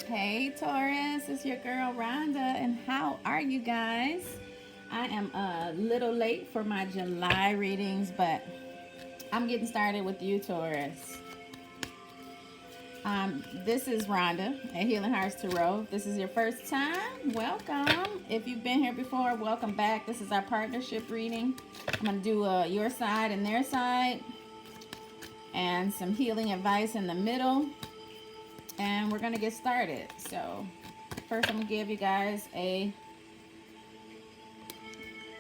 Hey Taurus, it's your girl Rhonda, and how are you guys? I am a little late for my July readings, but I'm getting started with you, Taurus. This is Rhonda at Healing Hearts Tarot. If this is your first time, welcome. If you've been here before, welcome back. This is our partnership reading. I'm going to do your side and their side, and some healing advice in the middle. And we're going to get started. So first I'm going to give you guys a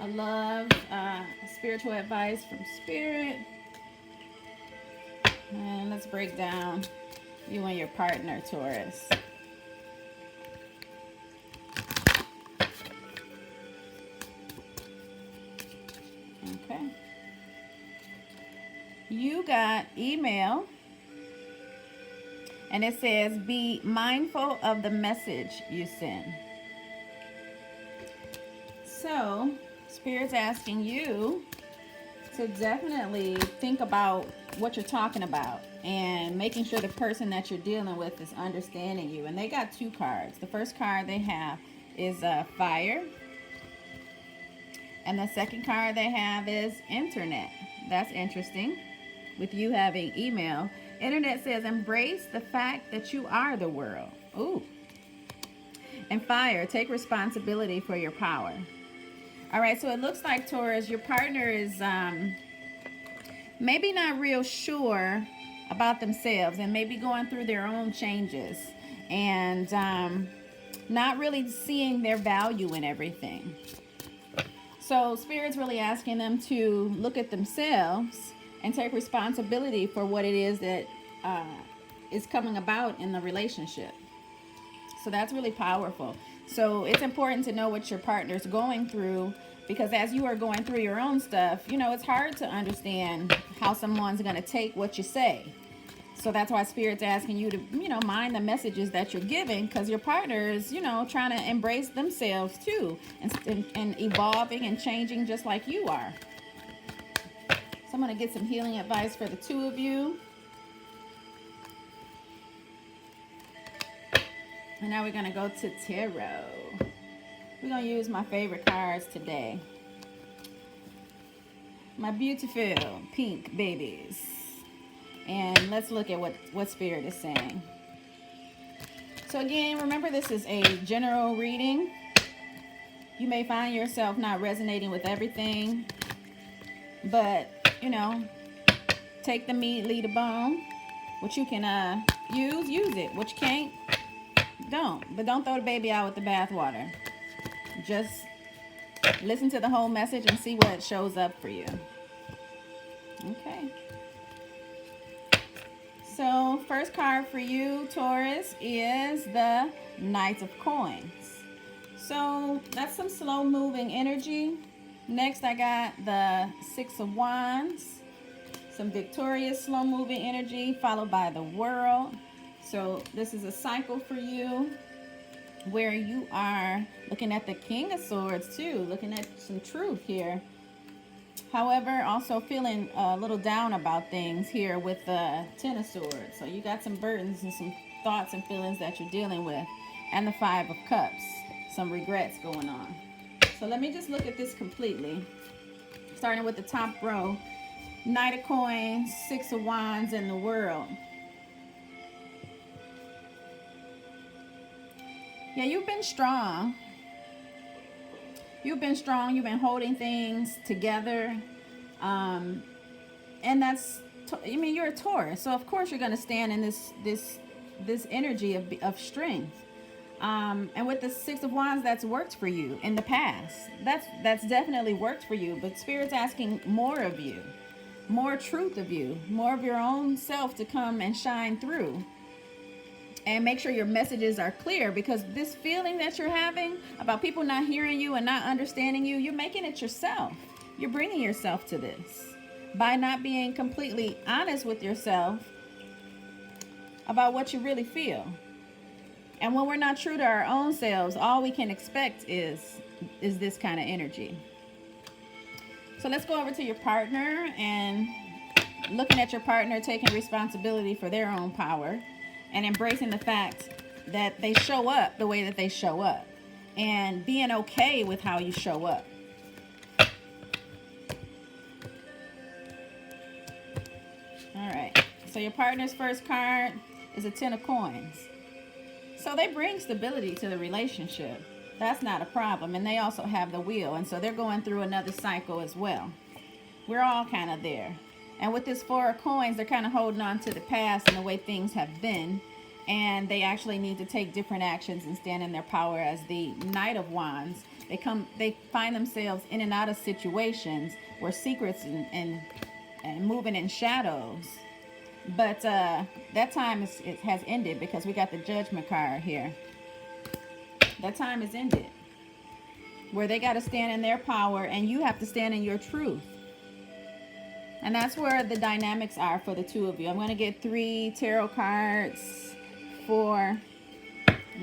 love, spiritual advice from Spirit. And let's break down you and your partner, Taurus. Okay. You got email. And it says, be mindful of the message you send. So, Spirit's asking you to definitely think about what you're talking about and making sure the person that you're dealing with is understanding you. And they got two cards. The first card they have is fire. And the second card they have is internet. That's interesting. With you having email. Internet says, embrace the fact that you are the world. Ooh. And fire, take responsibility for your power. All right, so it looks like, Taurus, your partner is maybe not real sure about themselves and maybe going through their own changes and not really seeing their value in everything. So Spirit's really asking them to look at themselves and take responsibility for what it is that is coming about in the relationship. So that's really powerful. So it's important to know what your partner's going through, because as you are going through your own stuff, you know, it's hard to understand how someone's going to take what you say. So that's why Spirit's asking you to, you know, mind the messages that you're giving, because your partner is, you know, trying to embrace themselves too and evolving and changing just like you are. So I'm going to get some healing advice for the two of you. And now we're going to go to tarot. We're going to use my favorite cards today. My beautiful pink babies. And let's look at what Spirit is saying. So again, remember, this is a general reading. You may find yourself not resonating with everything, but you know, take the meat, leave the bone. What you can use it. What you can't, don't. But don't throw the baby out with the bathwater. Just listen to the whole message and see what shows up for you. Okay. So first card for you, Taurus, is the Knight of Coins. So that's some slow moving energy. Next, I got the Six of Wands, some victorious, slow-moving energy, followed by the World. So this is a cycle for you where you are looking at the King of Swords too, looking at some truth here. However, also feeling a little down about things here with the Ten of Swords. So you got some burdens and some thoughts and feelings that you're dealing with. And the Five of Cups, some regrets going on. So let me just look at this completely. Starting with the top row. Knight of Coins, Six of Wands, and the World. Yeah, you've been strong. You've been strong. You've been holding things together. And that's, I mean, you're a Taurus. So, of course, you're going to stand in this energy of strength. And with the Six of Wands, that's worked for you in the past. That's definitely worked for you. But Spirit's asking more of you, more truth of you, more of your own self to come and shine through. And make sure your messages are clear, because this feeling that you're having about people not hearing you and not understanding you, you're making it yourself. You're bringing yourself to this by not being completely honest with yourself about what you really feel. And when we're not true to our own selves, all we can expect is this kind of energy. So let's go over to your partner and looking at your partner taking responsibility for their own power and embracing the fact that they show up the way that they show up, and being okay with how you show up. All right, so your partner's first card is a 10 of coins. So they bring stability to the relationship. That's not a problem. And they also have the wheel, and so they're going through another cycle as well. We're all kind of there. And with this 4 of coins, they're kind of holding on to the past and the way things have been. And they actually need to take different actions and stand in their power as the Knight of Wands. They find themselves in and out of situations where secrets and moving in shadows. But that time has ended, because we got the Judgment card here. That time is ended, where they got to stand in their power and you have to stand in your truth. And that's where the dynamics are for the two of you. I'm going to get 3 tarot cards for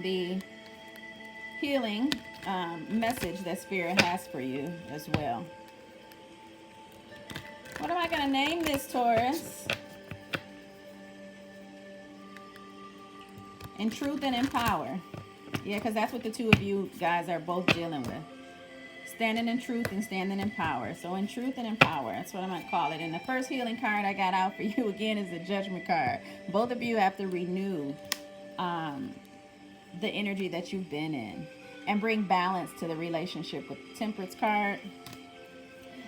the healing message that Spirit has for you as well. What am I going to name this, Taurus? In truth and in power. Yeah, because that's what the two of you guys are both dealing with. Standing in truth and standing in power. So in truth and in power, that's what I'm going to call it. And the first healing card I got out for you again is the Judgment card. Both of you have to renew the energy that you've been in and bring balance to the relationship with the Temperance card.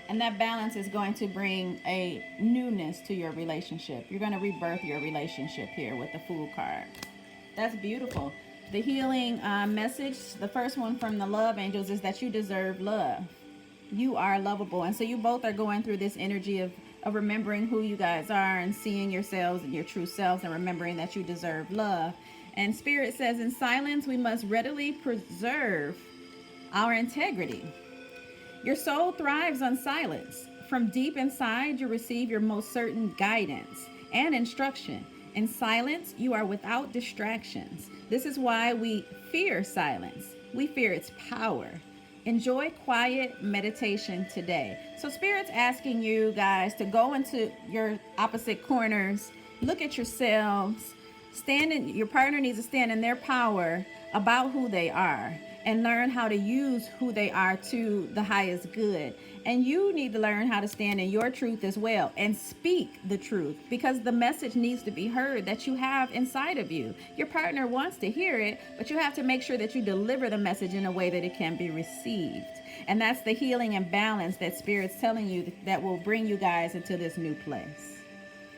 And that balance is going to bring a newness to your relationship. You're going to rebirth your relationship here with the Fool card. That's beautiful. The healing message, the first one from the Love Angels, is that you deserve love. You are lovable. And so you both are going through this energy of remembering who you guys are and seeing yourselves and your true selves and remembering that you deserve love. And Spirit says, in silence, we must readily preserve our integrity. Your soul thrives on silence. From deep inside, you receive your most certain guidance and instruction. In silence, you are without distractions. This is why we fear silence. We fear its power. Enjoy quiet meditation today. So Spirit's asking you guys to go into your opposite corners, look at yourselves, your partner needs to stand in their power about who they are and learn how to use who they are to the highest good. And you need to learn how to stand in your truth as well and speak the truth, because the message needs to be heard that you have inside of you. Your partner wants to hear it, but you have to make sure that you deliver the message in a way that it can be received. And that's the healing and balance that Spirit's telling you that will bring you guys into this new place.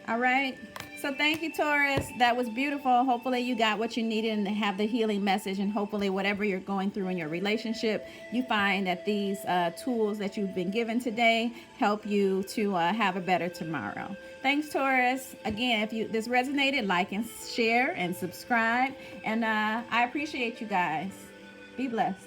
All right. So thank you, Taurus. That was beautiful. Hopefully you got what you needed and have the healing message. And hopefully whatever you're going through in your relationship, you find that these tools that you've been given today help you to have a better tomorrow. Thanks, Taurus. Again, if this resonated, like and share and subscribe. And I appreciate you guys. Be blessed.